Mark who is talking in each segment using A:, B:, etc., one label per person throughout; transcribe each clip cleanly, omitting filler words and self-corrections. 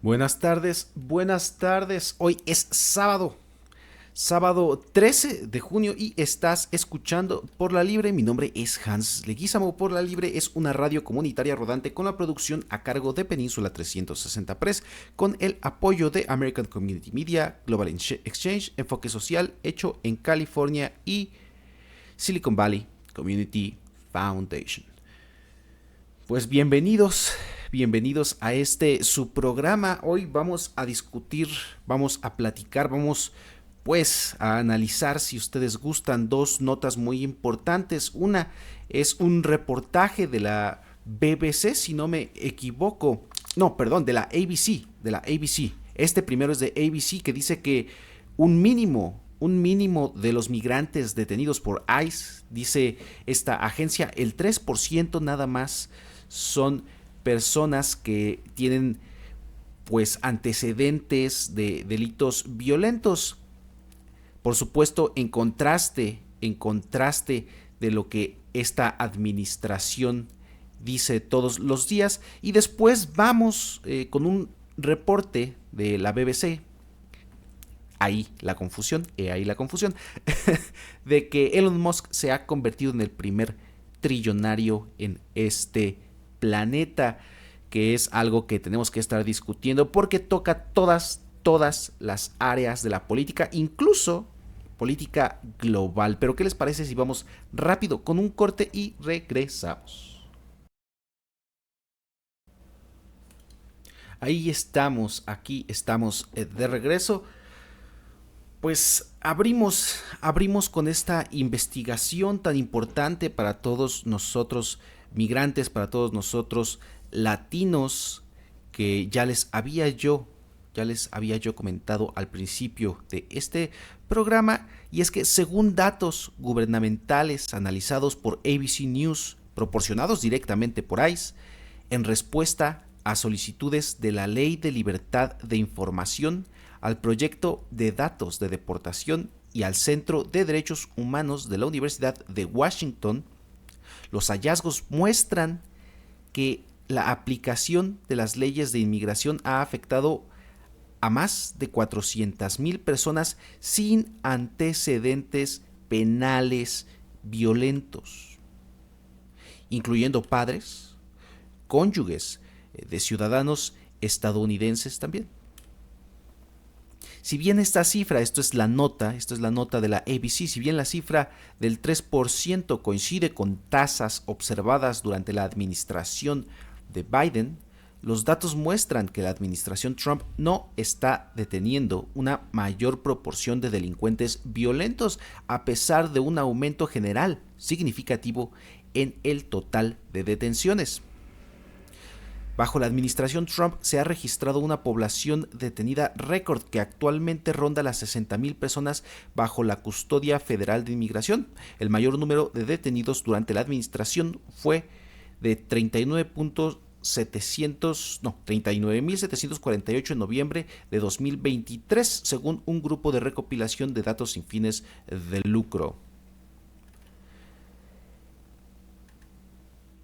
A: Buenas tardes, buenas tardes. Hoy es sábado 13 de junio y estás escuchando Por la Libre. Mi nombre es Hans Leguizamo. Por la Libre es una radio comunitaria rodante con la producción a cargo de Península 360 Press, con el apoyo de American Community Media, Global Exchange, Enfoque Social, hecho en California y Silicon Valley Community Foundation. Pues bienvenidos a este su programa. Hoy vamos a discutir, vamos a platicar, vamos pues a analizar, si ustedes gustan, dos notas muy importantes. Una es un reportaje de la BBC, si no me equivoco. No, perdón, de la ABC. Este primero es de ABC, que dice que un mínimo de los migrantes detenidos por ICE, dice esta agencia, el 3% nada más son personas que tienen pues antecedentes de delitos violentos. Por supuesto, en contraste de lo que esta administración dice todos los días. Y después vamos con un reporte de la BBC. Ahí la confusión, de que Elon Musk se ha convertido en el primer trillonario en este planeta, que es algo que tenemos que estar discutiendo porque toca todas las áreas de la política, incluso política global. Pero ¿qué les parece si vamos rápido con un corte y regresamos? Ahí estamos, aquí estamos de regreso. Pues abrimos con esta investigación tan importante para todos nosotros migrantes, para todos nosotros latinos, que ya les había yo comentado al principio de este programa. Y es que según datos gubernamentales analizados por ABC News, proporcionados directamente por ICE, en respuesta a solicitudes de la Ley de Libertad de Información, al proyecto de datos de deportación y al Centro de Derechos Humanos de la Universidad de Washington, los hallazgos muestran que la aplicación de las leyes de inmigración ha afectado a más de 400,000 personas sin antecedentes penales violentos, incluyendo padres, cónyuges de ciudadanos estadounidenses también. Si bien esta cifra, esto es la nota de la ABC, si bien la cifra del 3% coincide con tasas observadas durante la administración de Biden, los datos muestran que la administración Trump no está deteniendo una mayor proporción de delincuentes violentos, a pesar de un aumento general significativo en el total de detenciones. Bajo la administración Trump se ha registrado una población detenida récord que actualmente ronda las 60,000 personas bajo la custodia federal de inmigración. El mayor número de detenidos durante la administración fue de 39,748 en noviembre de 2023, según un grupo de recopilación de datos sin fines de lucro.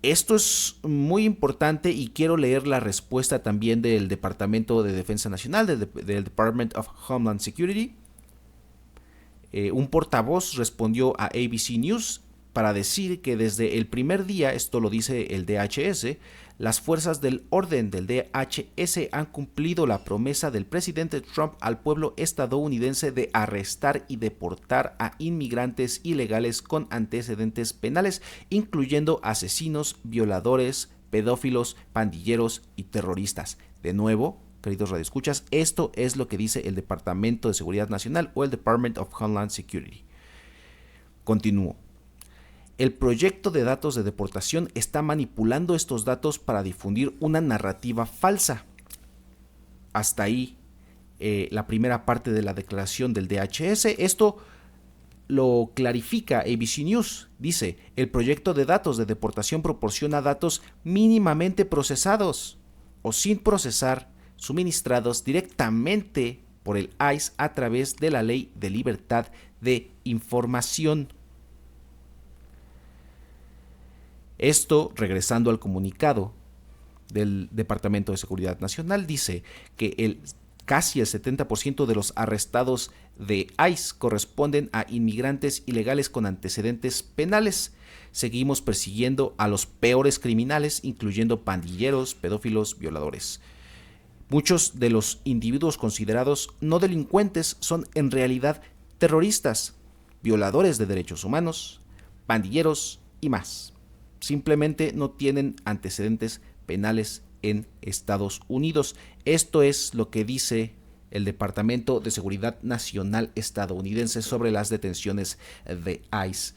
A: Esto es muy importante y quiero leer la respuesta también del Departamento de Defensa Nacional, del Department of Homeland Security. Un portavoz respondió a ABC News para decir que desde el primer día, esto lo dice el DHS, las fuerzas del orden del DHS han cumplido la promesa del presidente Trump al pueblo estadounidense de arrestar y deportar a inmigrantes ilegales con antecedentes penales, incluyendo asesinos, violadores, pedófilos, pandilleros y terroristas. De nuevo, queridos radioescuchas, esto es lo que dice el Departamento de Seguridad Nacional o el Department of Homeland Security. Continúo. El proyecto de datos de deportación está manipulando estos datos para difundir una narrativa falsa. Hasta ahí la primera parte de la declaración del DHS. Esto lo clarifica ABC News. Dice, el proyecto de datos de deportación proporciona datos mínimamente procesados o sin procesar, suministrados directamente por el ICE a través de la Ley de Libertad de Información. Esto, regresando al comunicado, del Departamento de Seguridad Nacional dice que casi el 70% de los arrestados de ICE corresponden a inmigrantes ilegales con antecedentes penales. Seguimos persiguiendo a los peores criminales, incluyendo pandilleros, pedófilos, violadores. Muchos de los individuos considerados no delincuentes son en realidad terroristas, violadores de derechos humanos, pandilleros y más. Simplemente no tienen antecedentes penales en Estados Unidos. Esto es lo que dice el Departamento de Seguridad Nacional estadounidense sobre las detenciones de ICE.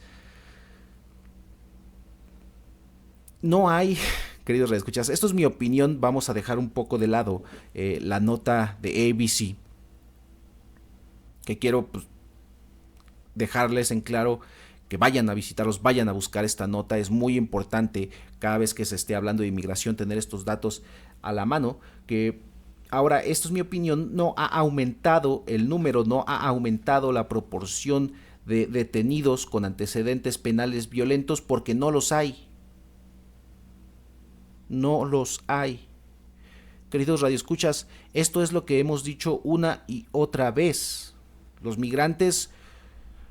A: No hay, queridos redescuchas, esto es mi opinión, vamos a dejar un poco de lado la nota de ABC, que quiero dejarles en claro que vayan a visitarlos, vayan a buscar esta nota. Es muy importante cada vez que se esté hablando de inmigración tener estos datos a la mano, que ahora, esto es mi opinión, no ha aumentado el número, no ha aumentado la proporción de detenidos con antecedentes penales violentos, porque no los hay. No los hay. Queridos radioescuchas, esto es lo que hemos dicho una y otra vez. Los migrantes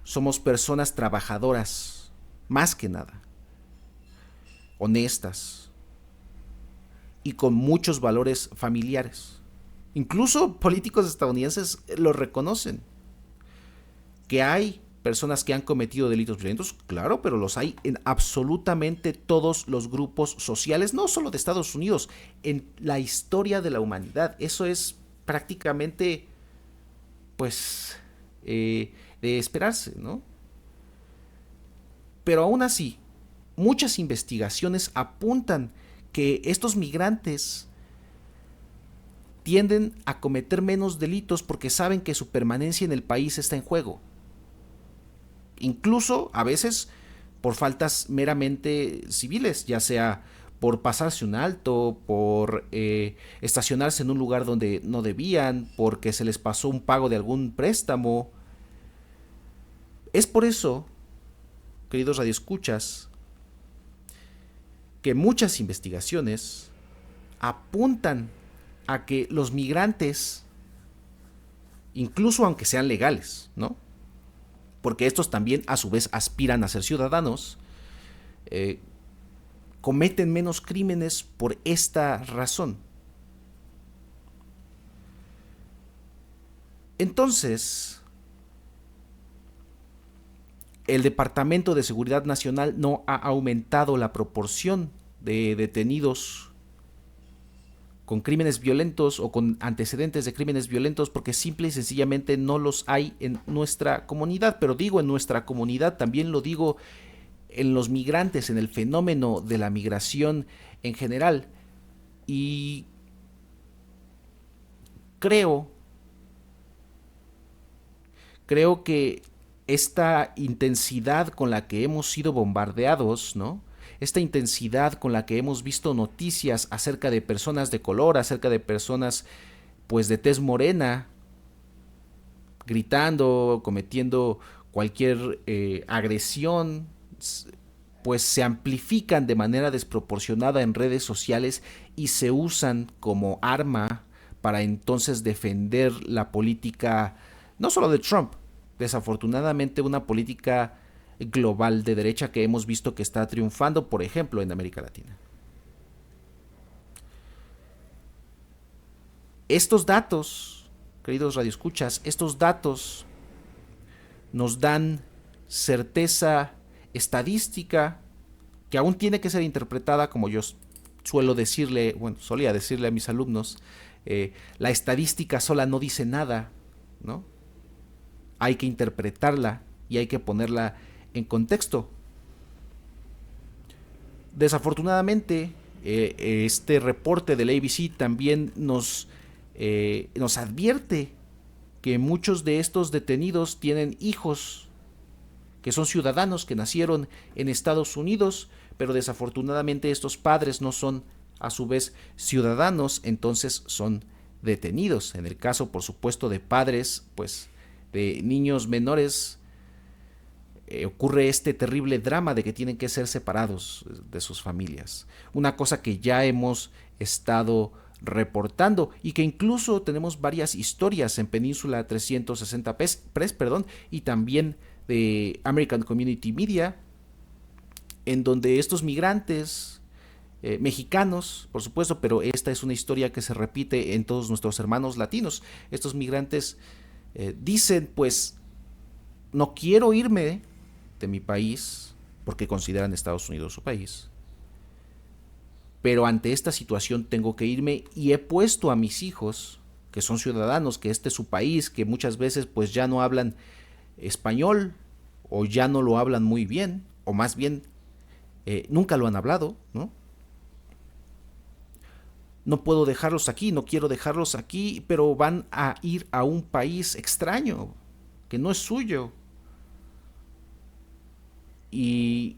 A: somos personas trabajadoras, más que nada, honestas y con muchos valores familiares. Incluso políticos estadounidenses lo reconocen. Que hay personas que han cometido delitos violentos, claro, pero los hay en absolutamente todos los grupos sociales, no solo de Estados Unidos, en la historia de la humanidad. Eso es prácticamente, de esperarse, ¿no? Pero aún así, muchas investigaciones apuntan que estos migrantes tienden a cometer menos delitos porque saben que su permanencia en el país está en juego. Incluso a veces por faltas meramente civiles, ya sea por pasarse un alto, por estacionarse en un lugar donde no debían, porque se les pasó un pago de algún préstamo. Es por eso, queridos radioescuchas, que muchas investigaciones apuntan a que los migrantes, incluso aunque sean legales, ¿no? Porque estos también a su vez aspiran a ser ciudadanos, cometen menos crímenes por esta razón. Entonces, el Departamento de Seguridad Nacional no ha aumentado la proporción de detenidos con crímenes violentos o con antecedentes de crímenes violentos porque simple y sencillamente no los hay en nuestra comunidad. Pero digo en nuestra comunidad, también lo digo en los migrantes, en el fenómeno de la migración en general. Y creo que esta intensidad con la que hemos sido bombardeados, ¿no? Esta intensidad con la que hemos visto noticias acerca de personas de color, acerca de personas de tez morena, gritando, cometiendo cualquier agresión, pues se amplifican de manera desproporcionada en redes sociales y se usan como arma para entonces defender la política, no solo de Trump, desafortunadamente una política global de derecha que hemos visto que está triunfando, por ejemplo, en América Latina. Estos datos, queridos radioescuchas, estos datos nos dan certeza estadística que aún tiene que ser interpretada, como yo solía decirle a mis alumnos, la estadística sola no dice nada, ¿no? Hay que interpretarla y hay que ponerla en contexto. Desafortunadamente, este reporte del ABC también nos advierte que muchos de estos detenidos tienen hijos que son ciudadanos que nacieron en Estados Unidos, pero desafortunadamente estos padres no son a su vez ciudadanos, entonces son detenidos. En el caso, por supuesto, de padres, de niños menores, ocurre este terrible drama de que tienen que ser separados de sus familias. Una cosa que ya hemos estado reportando y que incluso tenemos varias historias en Península 360 Press, y también de American Community Media, en donde estos migrantes mexicanos, por supuesto, pero esta es una historia que se repite en todos nuestros hermanos latinos. Estos migrantes dicen, pues, no quiero irme de mi país porque consideran Estados Unidos su país, pero ante esta situación tengo que irme y he puesto a mis hijos, que son ciudadanos, que este es su país, que muchas veces pues ya no hablan español o ya no lo hablan muy bien, o más bien nunca lo han hablado, ¿no? No puedo dejarlos aquí, no quiero dejarlos aquí, pero van a ir a un país extraño, que no es suyo. Y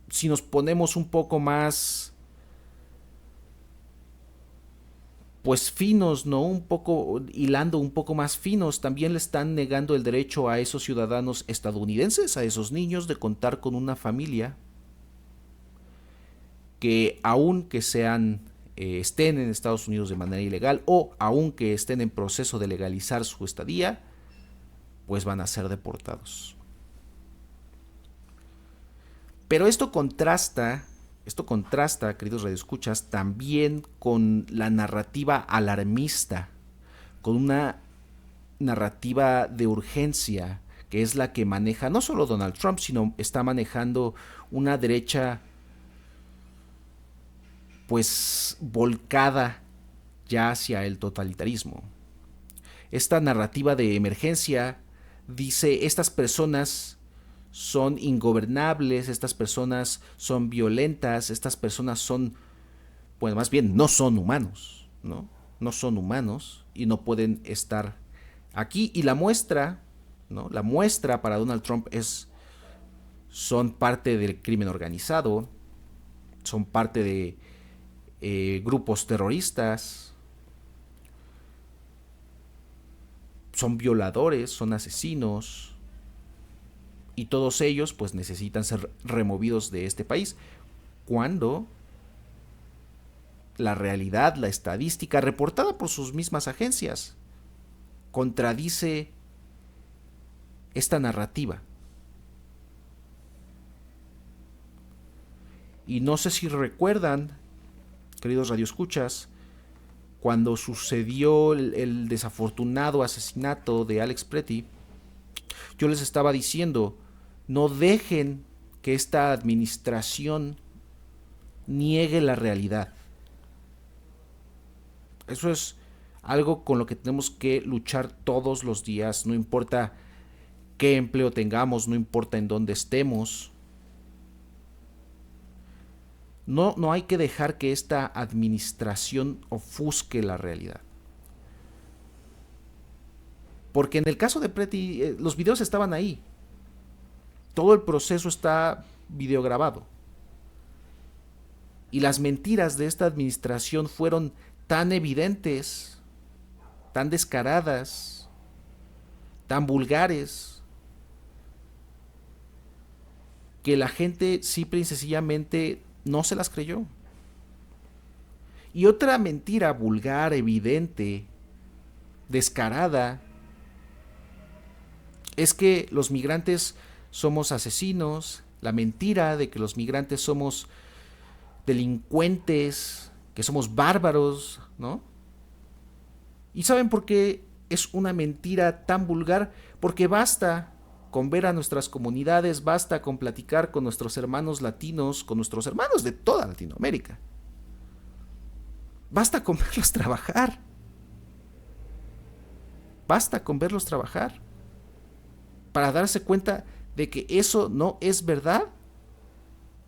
A: si nos ponemos un poco más, pues finos, ¿no? Un poco hilando un poco más finos, también le están negando el derecho a esos ciudadanos estadounidenses, a esos niños, de contar con una familia que aunque sean estén en Estados Unidos de manera ilegal o aunque estén en proceso de legalizar su estadía, pues van a ser deportados. Pero esto contrasta, queridos radioescuchas, también con la narrativa alarmista, con una narrativa de urgencia, que es la que maneja no solo Donald Trump, sino está manejando una derecha pues volcada ya hacia el totalitarismo. Esta narrativa de emergencia dice, estas personas son ingobernables, estas personas son violentas, estas personas son, bueno, más bien no son humanos, ¿no? No son humanos y no pueden estar aquí. Y la muestra, ¿no? La muestra para Donald Trump son parte del crimen organizado, son parte de grupos terroristas, son violadores, son asesinos, y todos ellos pues necesitan ser removidos de este país, cuando la realidad, la estadística reportada por sus mismas agencias contradice esta narrativa. Y no sé si recuerdan, queridos radioescuchas, cuando sucedió el desafortunado asesinato de Alex Pretty, yo les estaba diciendo, no dejen que esta administración niegue la realidad. Eso es algo con lo que tenemos que luchar todos los días, no importa qué empleo tengamos, no importa en dónde estemos. No hay que dejar que esta administración ofusque la realidad. Porque en el caso de Pretty, los videos estaban ahí. Todo el proceso está videograbado. Y las mentiras de esta administración fueron tan evidentes, tan descaradas, tan vulgares, que la gente simple y sencillamente no se las creyó. Y otra mentira vulgar, evidente, descarada, es que los migrantes somos asesinos, la mentira de que los migrantes somos delincuentes, que somos bárbaros, ¿no? ¿Y saben por qué es una mentira tan vulgar? Porque basta con ver a nuestras comunidades, basta con platicar con nuestros hermanos latinos, con nuestros hermanos de toda Latinoamérica. Basta con verlos trabajar. Basta con verlos trabajar para darse cuenta de que eso no es verdad,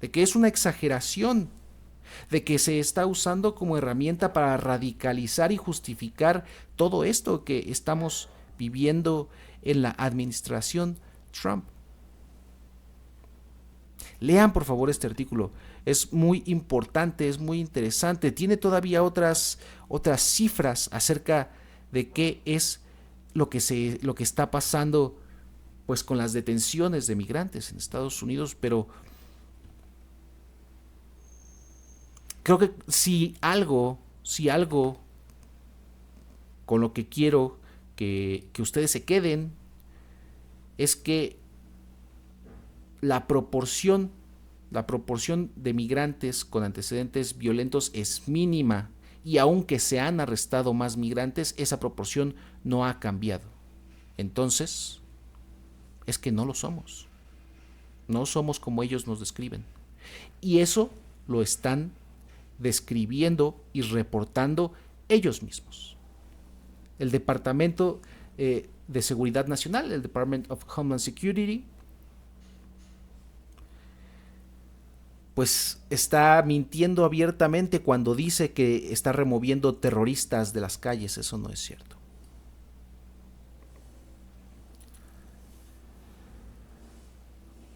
A: de que es una exageración, de que se está usando como herramienta para radicalizar y justificar todo esto que estamos viviendo en la administración Trump. Lean por favor este artículo, es muy importante, es muy interesante, tiene todavía otras cifras acerca de qué es lo que está pasando pues con las detenciones de migrantes en Estados Unidos, pero creo que si algo con lo que quiero que ustedes se queden es que la proporción, la proporción de migrantes con antecedentes violentos es mínima, y aunque se han arrestado más migrantes, esa proporción no ha cambiado. Entonces, es que no lo somos. No somos como ellos nos describen. Y eso lo están describiendo y reportando ellos mismos. El Departamento de Seguridad Nacional, el Department of Homeland Security, pues está mintiendo abiertamente cuando dice que está removiendo terroristas de las calles. Eso no es cierto.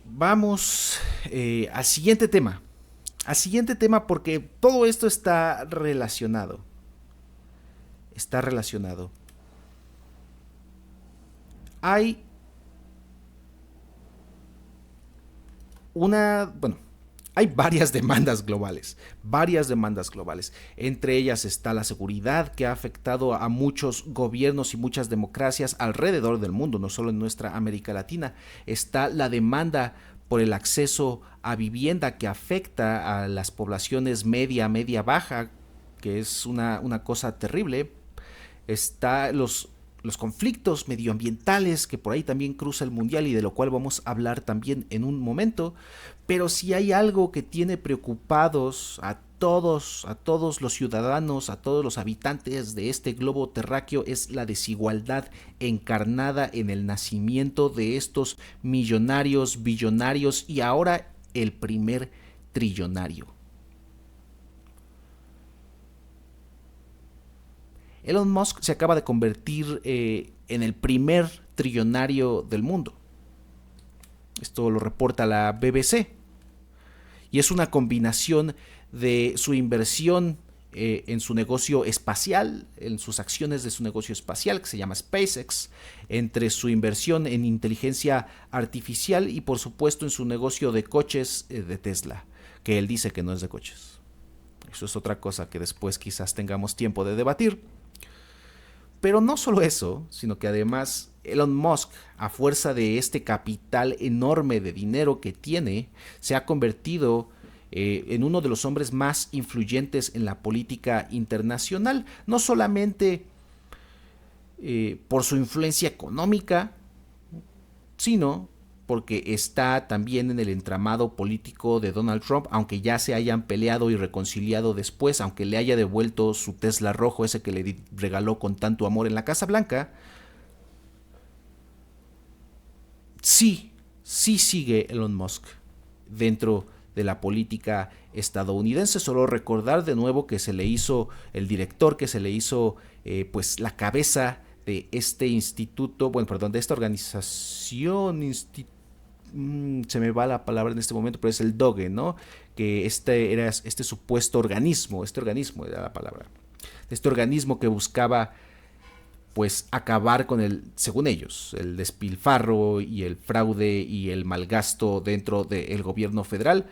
A: Vamos al siguiente tema. Al siguiente tema, porque todo esto está relacionado. Está relacionado. Hay hay varias demandas globales, Entre ellas está la seguridad, que ha afectado a muchos gobiernos y muchas democracias alrededor del mundo, no solo en nuestra América Latina. Está la demanda por el acceso a vivienda, que afecta a las poblaciones media, baja, que es una cosa terrible. Está los conflictos medioambientales, que por ahí también cruza el mundial y de lo cual vamos a hablar también en un momento. Pero si hay algo que tiene preocupados a todos los ciudadanos, a todos los habitantes de este globo terráqueo, es la desigualdad encarnada en el nacimiento de estos millonarios, billonarios y ahora el primer trillonario. Elon Musk se acaba de convertir en el primer trillonario del mundo. Esto lo reporta la BBC. Y es una combinación de su inversión en su negocio espacial, en sus acciones de su negocio espacial, que se llama SpaceX, entre su inversión en inteligencia artificial y por supuesto en su negocio de coches de Tesla, que él dice que no es de coches. Eso es otra cosa que después quizás tengamos tiempo de debatir. Pero no solo eso, sino que además Elon Musk, a fuerza de este capital enorme de dinero que tiene, se ha convertido en uno de los hombres más influyentes en la política internacional, no solamente por su influencia económica, sino porque está también en el entramado político de Donald Trump, aunque ya se hayan peleado y reconciliado después, aunque le haya devuelto su Tesla rojo, ese que le regaló con tanto amor en la Casa Blanca. Sí sigue Elon Musk dentro de la política estadounidense. Solo recordar de nuevo que se le hizo el director, que se le hizo pues la cabeza de este instituto, de esta organización, se me va la palabra en este momento, pero es el DOGE, ¿no? Que era este supuesto organismo, era la palabra. Este organismo que buscaba pues acabar con según ellos, el despilfarro y el fraude y el malgasto dentro del gobierno federal,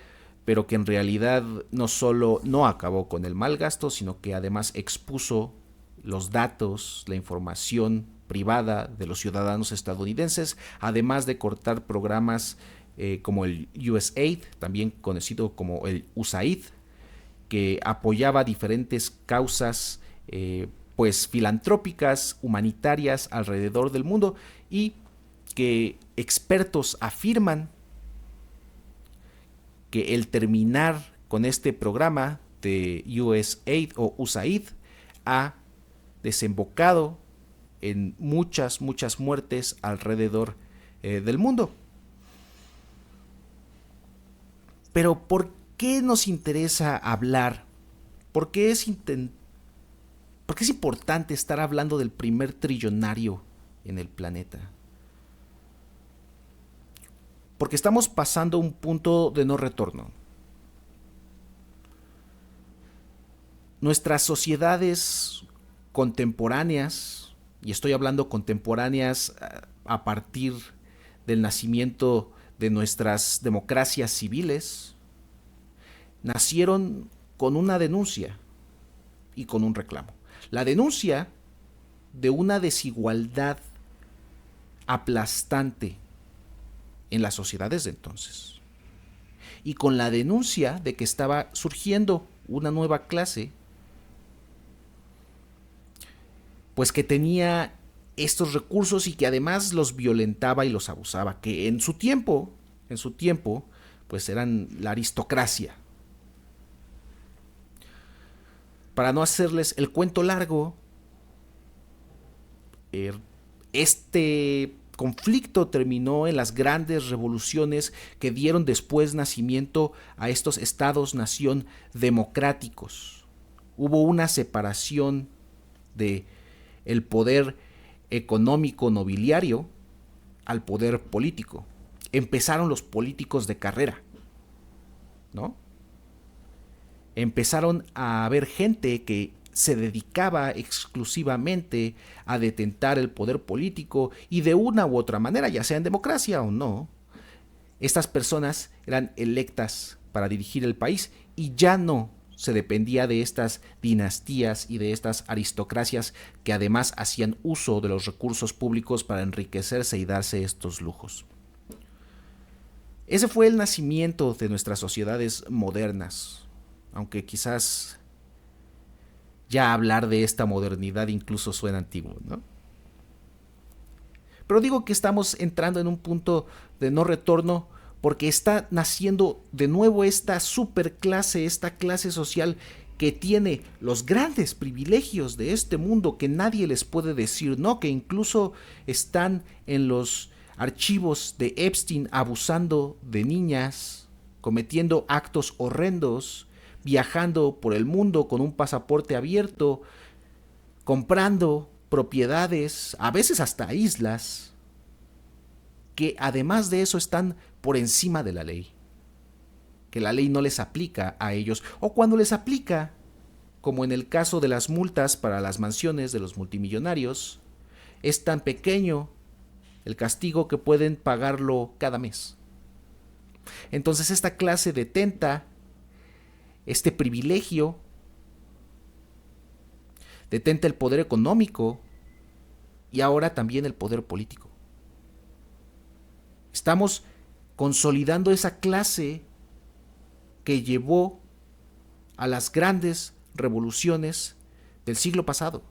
A: pero que en realidad no solo no acabó con el malgasto, sino que además expuso los datos, la información privada de los ciudadanos estadounidenses, además de cortar programas como el USAID, también conocido como el USAID, que apoyaba diferentes causas pues filantrópicas, humanitarias alrededor del mundo, y que expertos afirman que el terminar con este programa de USAID o USAID ha desembocado en muchas muertes alrededor del mundo. Pero ¿por qué nos interesa hablar? ¿Por qué es importante estar hablando del primer trillonario en el planeta? Porque estamos pasando un punto de no retorno. Nuestras sociedades contemporáneas, y estoy hablando contemporáneas a partir del nacimiento de nuestras democracias civiles, nacieron con una denuncia y con un reclamo. La denuncia de una desigualdad aplastante en las sociedades de entonces, y con la denuncia de que estaba surgiendo una nueva clase, pues que tenía estos recursos y que además los violentaba y los abusaba, que en su tiempo, pues eran la aristocracia. Para no hacerles el cuento largo, este conflicto terminó en las grandes revoluciones que dieron después nacimiento a estos estados-nación democráticos. Hubo una separación de el poder económico nobiliario al poder político. Empezaron los políticos de carrera, ¿no? Empezaron a haber gente que se dedicaba exclusivamente a detentar el poder político y de una u otra manera, ya sea en democracia o no, estas personas eran electas para dirigir el país y ya no se dependía de estas dinastías y de estas aristocracias que además hacían uso de los recursos públicos para enriquecerse y darse estos lujos. Ese fue el nacimiento de nuestras sociedades modernas, aunque quizás ya hablar de esta modernidad incluso suena antiguo, ¿no? Pero digo que estamos entrando en un punto de no retorno porque está naciendo de nuevo esta superclase, esta clase social que tiene los grandes privilegios de este mundo que nadie les puede decir, ¿no? Que incluso están en los archivos de Epstein abusando de niñas, cometiendo actos horrendos, viajando por el mundo con un pasaporte abierto, comprando propiedades, a veces hasta islas, que además de eso están por encima de la ley, que la ley no les aplica a ellos, o cuando les aplica, como en el caso de las multas para las mansiones de los multimillonarios, es tan pequeño el castigo que pueden pagarlo cada mes. Entonces esta clase detenta este privilegio, detenta el poder económico y ahora también el poder político. Estamos consolidando esa clase que llevó a las grandes revoluciones del siglo pasado.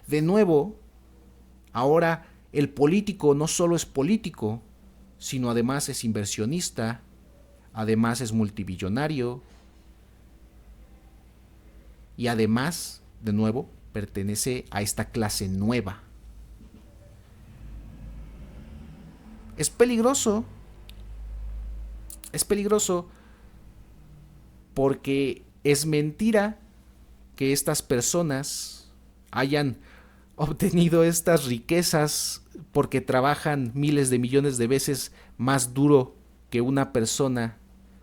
A: De nuevo, ahora el político no solo es político, sino además es inversionista, además es multimillonario y además, de nuevo, pertenece a esta clase nueva. Es peligroso porque es mentira que estas personas hayan obtenido estas riquezas porque trabajan miles de millones de veces más duro que una persona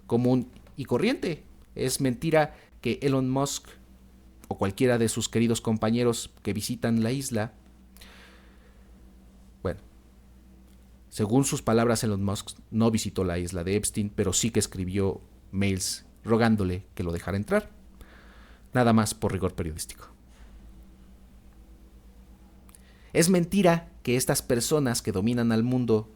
A: común y corriente. Es mentira que Elon Musk o cualquiera de sus queridos compañeros que visitan la isla, bueno, según sus palabras, Elon Musk no visitó la isla de Epstein, pero sí que escribió mails rogándole que lo dejara entrar, nada más por rigor periodístico. Es mentira que estas personas que dominan al mundo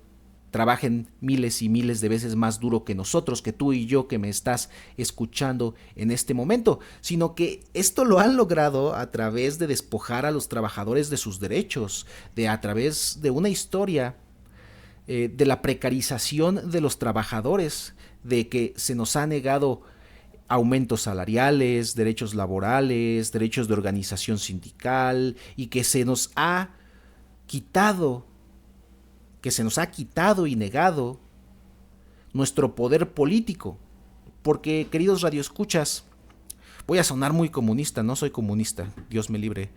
A: trabajen miles y miles de veces más duro que nosotros, que tú y yo que me estás escuchando en este momento, sino que esto lo han logrado a través de despojar a los trabajadores de sus derechos, a través de una historia de la precarización de los trabajadores, de que se nos ha negado aumentos salariales, derechos laborales, derechos de organización sindical, y que se nos ha quitado y negado nuestro poder político. Porque, queridos radioescuchas, voy a sonar muy comunista, no soy comunista, Dios me libre.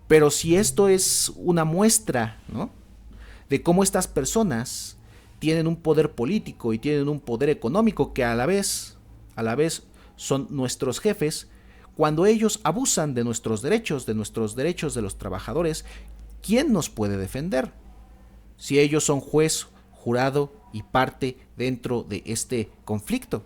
A: Pero si esto es una muestra, ¿no?, de cómo estas personas tienen un poder político y tienen un poder económico que a la vez son nuestros jefes, Cuando ellos abusan de nuestros derechos de los trabajadores, ¿quién nos puede defender? Si ellos son juez, jurado y parte dentro de este conflicto.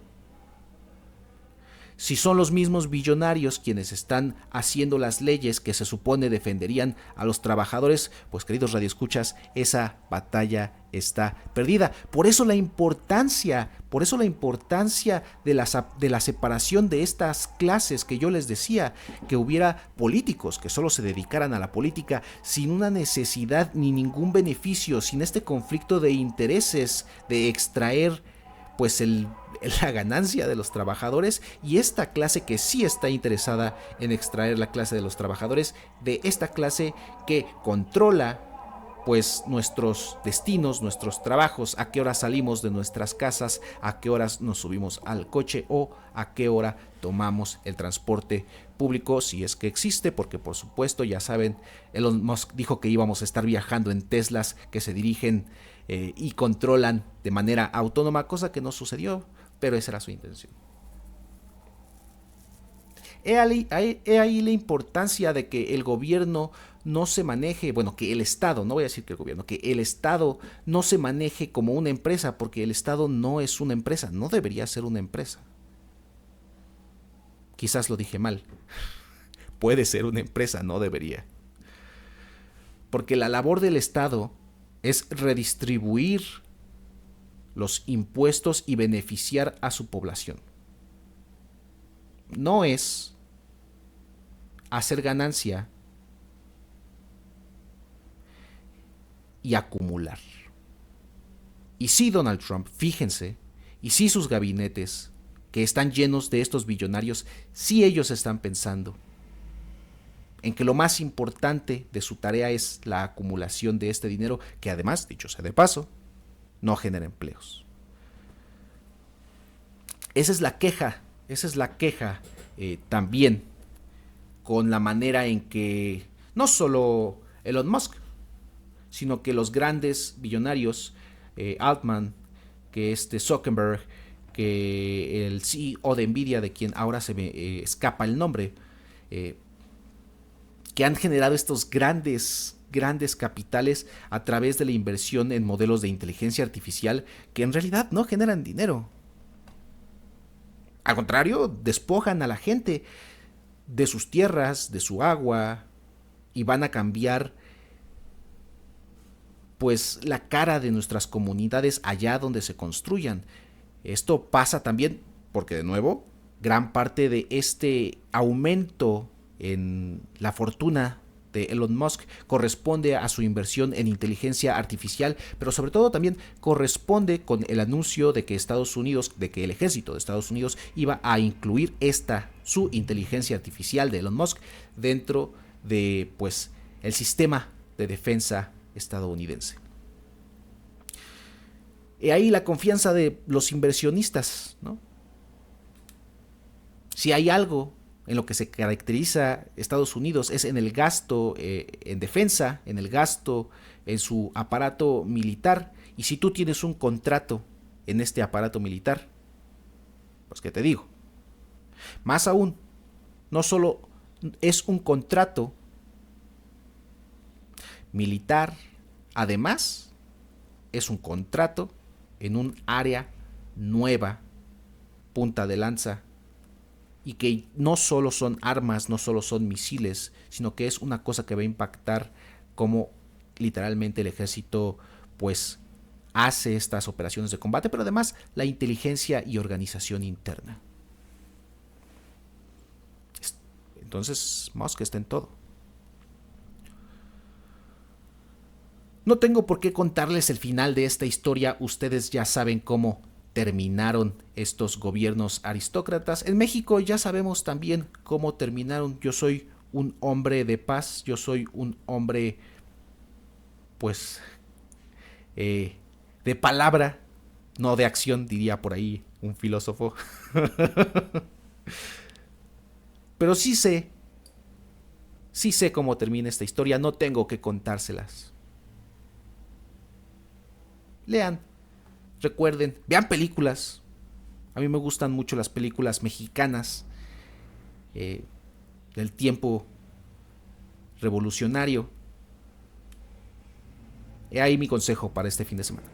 A: Si son los mismos billonarios quienes están haciendo las leyes que se supone defenderían a los trabajadores, pues queridos radioescuchas, esa batalla está perdida. Por eso la importancia de la separación de estas clases que yo les decía, que hubiera políticos que solo se dedicaran a la política sin una necesidad ni ningún beneficio, sin este conflicto de intereses de extraer pues la ganancia de los trabajadores, y esta clase que sí está interesada en extraer la clase de los trabajadores, de esta clase que controla pues nuestros destinos, nuestros trabajos, a qué hora salimos de nuestras casas, a qué horas nos subimos al coche o a qué hora tomamos el transporte público, si es que existe, porque por supuesto ya saben, Elon Musk dijo que íbamos a estar viajando en Teslas que se dirigen y controlan de manera autónoma, cosa que no sucedió, pero esa era su intención. He ahí la importancia de que el gobierno no se maneje, bueno, que el Estado, no voy a decir que el gobierno, que el Estado no se maneje como una empresa, porque el Estado no es una empresa, no debería ser una empresa. Quizás lo dije mal. Puede ser una empresa, no debería. Porque la labor del Estado es redistribuir los impuestos y beneficiar a su población. No es hacer ganancia y acumular. Y sí, Donald Trump, fíjense, y sí sus gabinetes, que están llenos de estos billonarios, sí ellos están pensando en que lo más importante de su tarea es la acumulación de este dinero, que además, dicho sea de paso, no genera empleos. Esa es la queja también con la manera en que no solo Elon Musk, sino que los grandes billonarios, Altman, que Zuckerberg, que el CEO de Nvidia, de quien ahora se me escapa el nombre, que han generado estos grandes capitales a través de la inversión en modelos de inteligencia artificial que en realidad no generan dinero. Al contrario, despojan a la gente de sus tierras, de su agua, y van a cambiar pues la cara de nuestras comunidades allá donde se construyan. Esto pasa también porque, de nuevo, gran parte de este aumento en la fortuna de Elon Musk corresponde a su inversión en inteligencia artificial, pero sobre todo también corresponde con el anuncio de que el ejército de Estados Unidos iba a incluir su inteligencia artificial de Elon Musk dentro de pues el sistema de defensa estadounidense. Y ahí la confianza de los inversionistas, ¿no? Si hay algo en lo que se caracteriza Estados Unidos es en el gasto en defensa, en el gasto en su aparato militar. Y si tú tienes un contrato en este aparato militar, pues ¿qué te digo? Más aún, no solo es un contrato militar, además es un contrato en un área nueva, punta de lanza, y que no solo son armas, no solo son misiles, sino que es una cosa que va a impactar cómo literalmente el ejército pues hace estas operaciones de combate, pero además la inteligencia y organización interna. Entonces Musk está en todo. No tengo por qué contarles el final de esta historia, ustedes ya saben cómo terminaron estos gobiernos aristócratas. En México ya sabemos también cómo terminaron. Yo soy un hombre de paz, yo soy un hombre pues de palabra, no de acción, diría por ahí un filósofo. Pero sí sé cómo termina esta historia, no tengo que contárselas. Lean, recuerden, vean películas. A mí me gustan mucho las películas mexicanas. del tiempo revolucionario. He ahí mi consejo para este fin de semana.